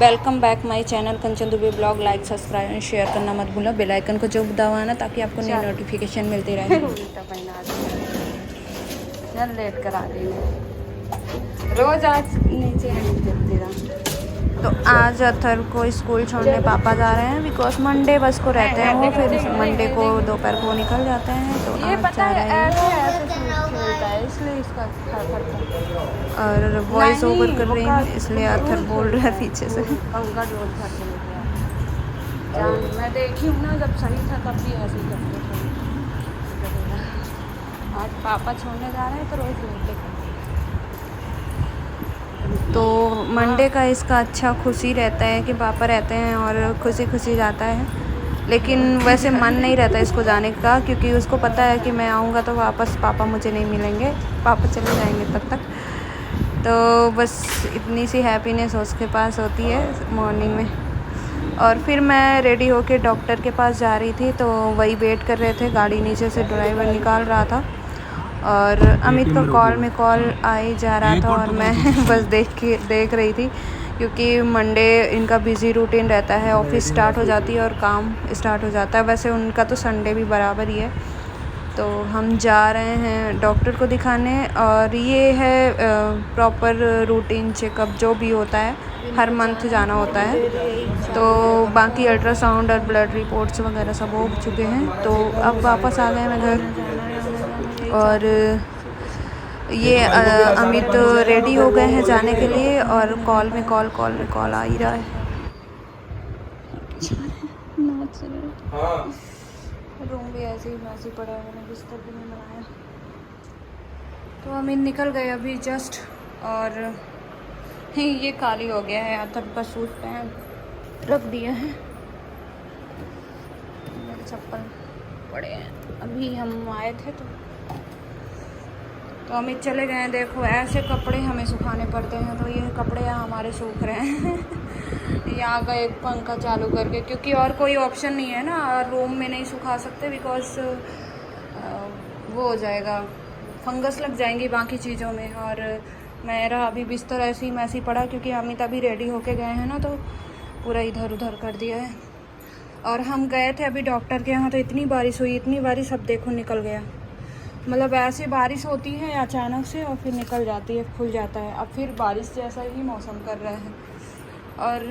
Welcome back my channel Kanchan Dubey blog. Like subscribe and share करना मत भूलो। Bell icon को जो दबाना ताकि आपको नई नोटिफिकेशन मिलती रहे। चल लेट करा दी रोज आज नीचे नहीं गिरती रहा। तो आज अथर को स्कूल छोड़ने पापा जा रहे हैं बिकॉज मंडे बस को रहते हैं वो, फिर मंडे को दोपहर को निकल जाते हैं। तो ये पता है ऐसे खेलता है इसलिए इसका और वॉइस ओवर कर रही हूँ इसलिए अथर बोल रहा है पीछे से। मैं देखी हूँ ना, जब सही था तब भी ऐसे ही करते थे। आज पापा छोड़ने जा रहे हैं तो रोज लेटे तो मंडे का इसका अच्छा खुशी रहता है कि पापा रहते हैं और खुशी खुशी जाता है। लेकिन वैसे मन नहीं रहता इसको जाने का क्योंकि उसको पता है कि मैं आऊँगा तो वापस पापा मुझे नहीं मिलेंगे, पापा चले जाएंगे तब तक। तो बस इतनी सी हैप्पीनेस उसके पास होती है मॉर्निंग में। और फिर मैं रेडी होके डॉक्टर के पास जा रही थी तो वही वेट कर रहे थे, गाड़ी नीचे से ड्राइवर निकाल रहा था और अमित का कॉल में कॉल आई जा रहा था और मैं बस देख रही थी क्योंकि मंडे इनका बिज़ी रूटीन रहता है, ऑफिस स्टार्ट हो जाती है और काम स्टार्ट हो जाता है। वैसे उनका तो संडे भी बराबर ही है। तो हम जा रहे हैं डॉक्टर को दिखाने और ये है प्रॉपर रूटीन चेकअप जो भी होता है, हर मंथ जाना होता है। तो बाकी अल्ट्रासाउंड और ब्लड रिपोर्ट्स वगैरह सब हो चुके हैं। तो अब वापस आ गए मैं घर और ये अमित रेडी हो गए हैं जाने के लिए और कॉल में कॉल आ ही रहा है। रूम भी ऐसे ही पड़ा है, मैंने बिस्तर भी नहीं बनाया। तो अमित निकल गए अभी जस्ट और ये खाली हो गया है। अथर का सूट पहन रख दिया है, मेरे चप्पल पड़े हैं। अभी हम आए थे तो अमित चले गए हैं। देखो ऐसे कपड़े हमें सुखाने पड़ते हैं, तो ये कपड़े यहाँ हमारे सूख रहे हैं यहाँ का एक पंखा चालू करके, क्योंकि और कोई ऑप्शन नहीं है ना, रूम में नहीं सुखा सकते बिकॉज वो हो जाएगा, फंगस लग जाएंगी बाकी चीज़ों में। और मेरा अभी बिस्तर ऐसे ही मैसी पड़ा क्योंकि अमित अभी रेडी होके गए हैं ना, तो पूरा इधर उधर कर दिया है। और हम गए थे अभी डॉक्टर के यहाँ तो इतनी बारिश हुई, इतनी बारिश, अब देखो निकल गया। मतलब ऐसे बारिश होती है अचानक से और फिर निकल जाती है, खुल जाता है। अब फिर बारिश जैसा ही मौसम कर रहा है। और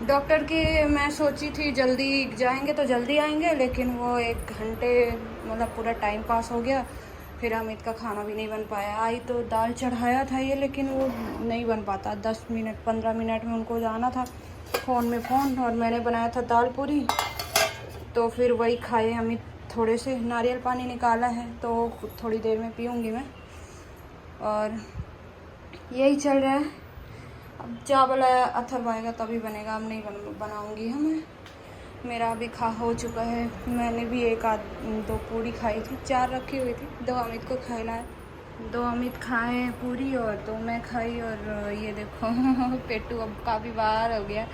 डॉक्टर के मैं सोची थी जल्दी जाएंगे तो जल्दी आएंगे, लेकिन वो 1 घंटे मतलब पूरा टाइम पास हो गया। फिर अमित का खाना भी नहीं बन पाया। आई तो दाल चढ़ाया था ये, लेकिन वो नहीं बन पाता, 10 मिनट 15 मिनट में उनको जाना था। फ़ोन में फ़ोन, और मैंने बनाया था दाल पूरी, तो फिर वही खाए अमित। थोड़े से नारियल पानी निकाला है तो थोड़ी देर में पीऊँगी मैं। और यही चल रहा है। अब चावल अथर आएगा तभी बनेगा, अब नहीं बनाऊँगी हमें। मेरा अभी खा हो चुका है। मैंने भी 1-2 पूरी खाई थी, 4 रखी हुई थी, 2 अमित को खिलाए, 2 अमित खाए पूरी और 2 मैं खाई। और ये देखो पेटू अब काफ़ी बाहर हो गया,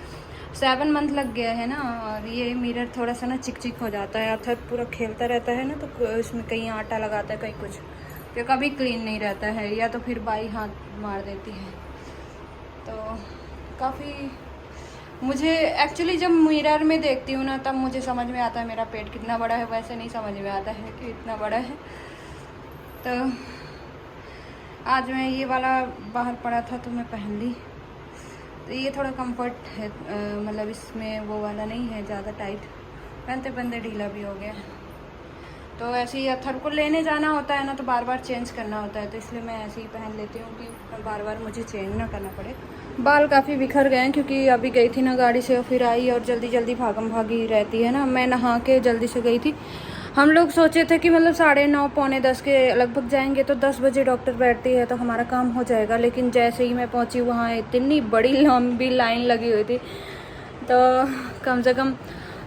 7 मंथ लग गया है ना। और ये मिरर थोड़ा सा ना चिक चिक हो जाता है, अथर पूरा खेलता रहता है ना, तो इसमें कहीं आटा लगाता है कहीं कुछ, तो कभी क्लीन नहीं रहता है, या तो फिर बाई हाथ मार देती है। तो काफ़ी मुझे एक्चुअली जब मिरर में देखती हूँ ना, तब मुझे समझ में आता है मेरा पेट कितना बड़ा है, वैसे नहीं समझ में आता है कि इतना बड़ा है। तो आज मैं ये वाला बाहर पड़ा था तो मैं पहन ली, तो ये थोड़ा कंफर्ट है, मतलब इसमें वो वाला नहीं है ज़्यादा टाइट, पहनते पहनते ढीला भी हो गया। तो ऐसे ही अथर को लेने जाना होता है ना, तो बार बार चेंज करना होता है, तो इसलिए मैं ऐसे ही पहन लेती हूँ कि बार बार मुझे चेंज ना करना पड़े। बाल काफ़ी बिखर गए हैं क्योंकि अभी गई थी ना गाड़ी से और फिर आई, और जल्दी जल्दी भागम भागी रहती है ना। मैं नहा के जल्दी से गई थी। हम लोग सोचे थे कि मतलब 9:30 पौने 10 के लगभग जाएंगे, तो 10 बजे डॉक्टर बैठती है तो हमारा काम हो जाएगा। लेकिन जैसे ही मैं पहुंची वहाँ इतनी बड़ी लंबी लाइन लगी हुई थी, तो कम से कम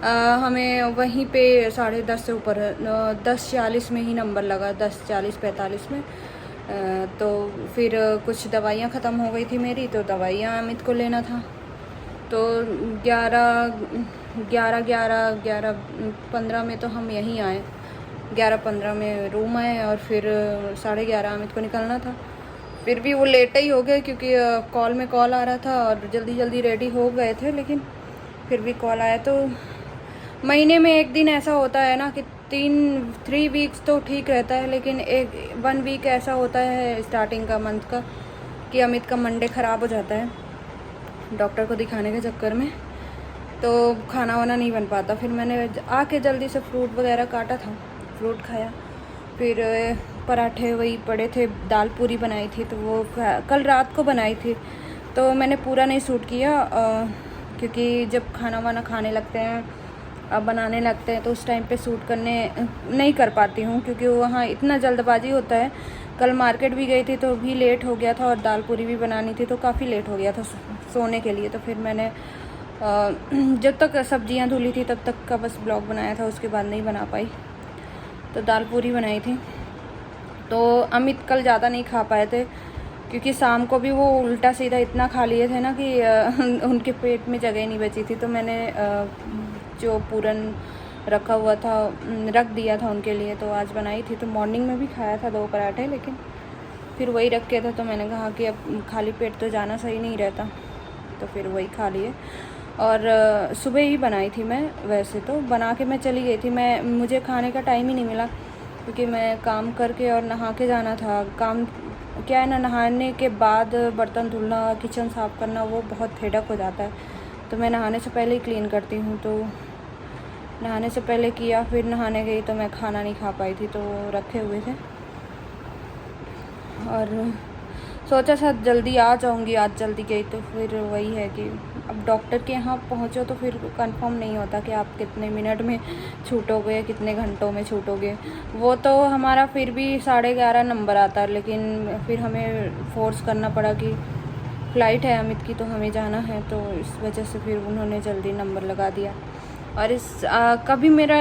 हमें वहीं पे 10:30 से ऊपर 10:40 में ही नंबर लगा, 10:40-45 में। तो फिर कुछ दवाइयाँ ख़त्म हो गई थी मेरी, तो दवाइयाँ अमित को लेना था। तो 11:15 में तो हम यहीं आए, 11:15 में रूम आए और फिर 11:30 अमित को निकलना था। फिर भी वो लेट ही हो गए क्योंकि कॉल में कॉल आ रहा था और जल्दी जल्दी रेडी हो गए थे, लेकिन फिर भी कॉल आया। तो महीने में एक दिन ऐसा होता है ना कि 3 वीक्स तो ठीक रहता है, लेकिन 1 वीक ऐसा होता है स्टार्टिंग का मंथ का कि अमित का मंडे ख़राब हो जाता है डॉक्टर को दिखाने के चक्कर में, तो खाना वाना नहीं बन पाता। फिर मैंने आके जल्दी से फ्रूट वगैरह काटा था, फ्रूट खाया, फिर पराठे वही पड़े थे, दाल पूरी बनाई थी तो वो कल रात को बनाई थी, तो मैंने पूरा नहीं शूट किया क्योंकि जब खाना वाना खाने लगते हैं, अब बनाने लगते हैं तो उस टाइम पे शूट करने नहीं कर पाती हूँ क्योंकि वहाँ इतना जल्दबाजी होता है। कल मार्केट भी गई थी तो भी लेट हो गया था और दाल पूरी भी बनानी थी तो काफ़ी लेट हो गया था सोने के लिए। तो फिर मैंने जब तक सब्जियाँ धुली थी तब तक का बस ब्लॉग बनाया था, उसके बाद नहीं बना पाई। तो दाल पूरी बनाई थी। तो अमित कल ज़्यादा नहीं खा पाए थे क्योंकि शाम को भी वो उल्टा सीधा इतना खा लिए थे ना कि उनके पेट में जगह नहीं बची थी। तो मैंने जो पूरन रखा हुआ था रख दिया था उनके लिए, तो आज बनाई थी। तो मॉर्निंग में भी खाया था 2 पराठे, लेकिन फिर वही रख के था तो मैंने कहा कि अब खाली पेट तो जाना सही नहीं रहता, तो फिर वही खा लिए। और सुबह ही बनाई थी मैं, वैसे तो बना के मैं चली गई थी, मुझे खाने का टाइम ही नहीं मिला क्योंकि मैं काम करके और नहा के जाना था। काम क्या है ना, नहाने के बाद बर्तन धुलना, किचन साफ़ करना वो बहुत हेडक हो जाता है, तो मैं नहाने से पहले ही क्लीन करती हूँ। तो नहाने से पहले किया, फिर नहाने गई तो मैं खाना नहीं खा पाई थी, तो रखे हुए थे और सोचा था जल्दी आ जाऊंगी, आज जल्दी गई तो फिर वही है कि अब डॉक्टर के यहाँ पहुँचो तो फिर कंफर्म नहीं होता कि आप कितने मिनट में छूटोगे, कितने घंटों में छूटोगे। वो तो हमारा फिर भी 11:30 नंबर आता है, लेकिन फिर हमें फोर्स करना पड़ा कि फ़्लाइट है अमित की तो हमें जाना है, तो इस वजह से फिर उन्होंने जल्दी नंबर लगा दिया। और कभी मेरा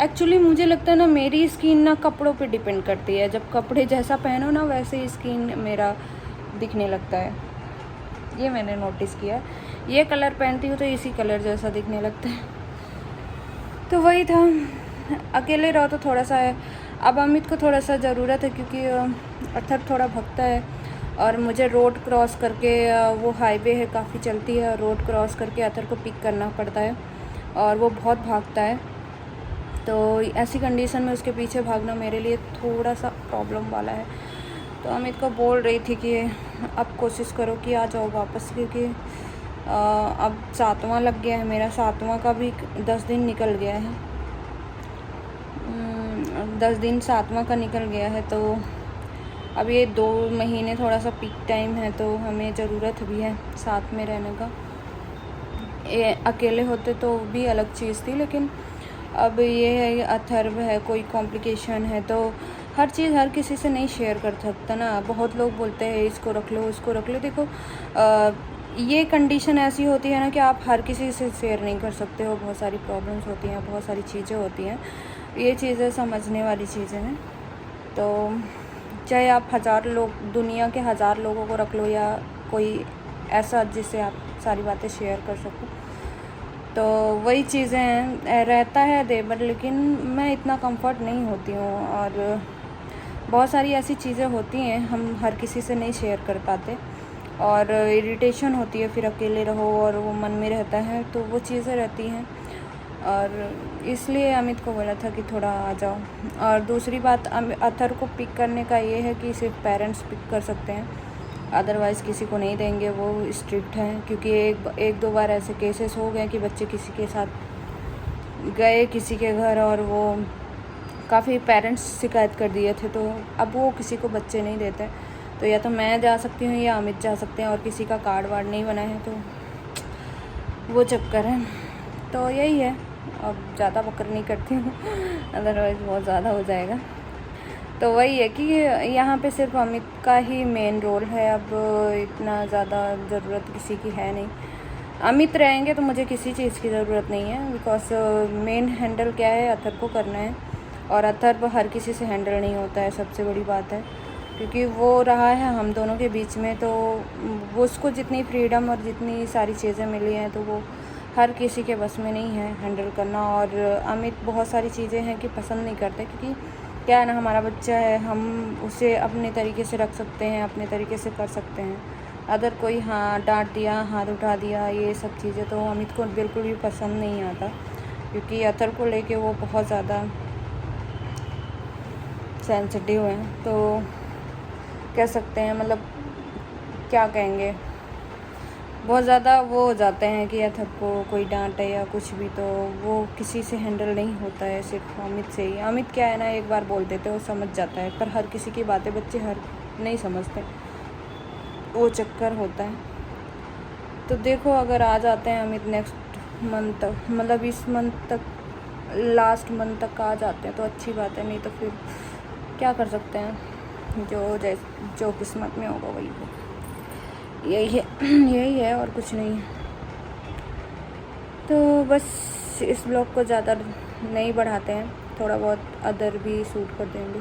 एक्चुअली मुझे लगता है ना, मेरी स्किन ना कपड़ों पे डिपेंड करती है। जब कपड़े जैसा पहनो ना वैसे ही स्किन मेरा दिखने लगता है, ये मैंने नोटिस किया है। ये कलर पहनती हूँ तो इसी कलर जैसा दिखने लगता है। तो वही था, अकेले रहो तो थोड़ा सा है। अब अमित को थोड़ा सा ज़रूरत है क्योंकि अथर थोड़ा भगता है और मुझे रोड क्रॉस करके, वो हाईवे है काफ़ी चलती है, रोड क्रॉस करके अथर को पिक करना पड़ता है और वो बहुत भागता है। तो ऐसी कंडीशन में उसके पीछे भागना मेरे लिए थोड़ा सा प्रॉब्लम वाला है। तो अमित को बोल रही थी कि अब कोशिश करो कि आ जाओ वापस, क्योंकि अब 7वां लग गया है मेरा, 7वां का भी 10 दिन निकल गया है, 10 दिन 7वां का निकल गया है। तो अब ये 2 महीने थोड़ा सा पीक टाइम है, तो हमें ज़रूरत भी है साथ में रहने का। ये अकेले होते तो भी अलग चीज़ थी, लेकिन अब ये है अथर्व है, कोई कॉम्प्लिकेशन है, तो हर चीज़ हर किसी से नहीं शेयर कर सकता ना। बहुत लोग बोलते हैं इसको रख लो, उसको रख लो। देखो ये कंडीशन ऐसी होती है ना कि आप हर किसी से शेयर नहीं कर सकते हो, बहुत सारी प्रॉब्लम्स होती हैं, बहुत सारी चीज़ें होती हैं, ये चीज़ें समझने वाली चीज़ें हैं। तो चाहे आप 1000 लोग, दुनिया के 1000 लोगों को रख लो या कोई ऐसा जिससे आप सारी बातें शेयर कर सको, तो वही चीज़ें रहता है देवर, लेकिन मैं इतना कंफर्ट नहीं होती हूँ। और बहुत सारी ऐसी चीज़ें होती हैं हम हर किसी से नहीं शेयर कर पाते, और इरिटेशन होती है फिर अकेले रहो और वो मन में रहता है, तो वो चीज़ें रहती हैं। और इसलिए अमित को बोला था कि थोड़ा आ जाओ। और दूसरी बात, अथर को पिक करने का ये है कि सिर्फ पेरेंट्स पिक कर सकते हैं, अदरवाइज़ किसी को नहीं देंगे, वो स्ट्रिक्ट हैं। क्योंकि एक दो बार ऐसे केसेस हो गए कि बच्चे किसी के साथ गए किसी के घर और वो काफ़ी पेरेंट्स शिकायत कर दिए थे, तो अब वो किसी को बच्चे नहीं देते। तो या तो मैं जा सकती हूँ या अमित जा सकते हैं, और किसी का कार्ड वार्ड नहीं बना है, तो वो चक्कर है। तो यही है, अब ज़्यादा बकर नहीं करती हूँ अदरवाइज़ बहुत ज़्यादा हो जाएगा। तो वही है कि यहाँ पे सिर्फ अमित का ही मेन रोल है, अब इतना ज़्यादा ज़रूरत किसी की है नहीं। अमित रहेंगे तो मुझे किसी चीज़ की ज़रूरत नहीं है, बिकॉज मेन हैंडल क्या है, अथर को करना है, और अथर हर किसी से हैंडल नहीं होता है, सबसे बड़ी बात है। क्योंकि वो रहा है हम दोनों के बीच में, तो वो उसको जितनी फ्रीडम और जितनी सारी चीज़ें मिली हैं तो वो हर किसी के बस में नहीं है हैंडल करना। और अमित बहुत सारी चीज़ें हैं कि पसंद नहीं करते, क्योंकि क्या है ना, हमारा बच्चा है, हम उसे अपने तरीके से रख सकते हैं, अपने तरीके से कर सकते हैं। अगर कोई हाँ डांट दिया, हाथ उठा दिया, ये सब चीज़ें तो अमित को बिल्कुल भी पसंद नहीं आता, क्योंकि अतर को लेके वो बहुत ज़्यादा सेंसिटिव हैं। तो कह सकते हैं, मतलब क्या कहेंगे, बहुत ज़्यादा वो हो जाते हैं कि अथर को कोई डांटे या कुछ भी, तो वो किसी से हैंडल नहीं होता है, सिर्फ अमित से ही। अमित क्या है ना, एक बार बोल देते वो समझ जाता है, पर हर किसी की बातें बच्चे हर नहीं समझते, वो चक्कर होता है। तो देखो, अगर आ जाते हैं अमित नेक्स्ट मंथ तक, मतलब इस मंथ तक, लास्ट मंथ तक आ जाते हैं तो अच्छी बात है, नहीं तो फिर क्या कर सकते हैं, जो किस्मत में होगा वही हो, यही है यही है और कुछ नहीं है। तो बस इस ब्लॉग को ज़्यादा नहीं बढ़ाते हैं, थोड़ा बहुत अदर भी शूट कर देंगे।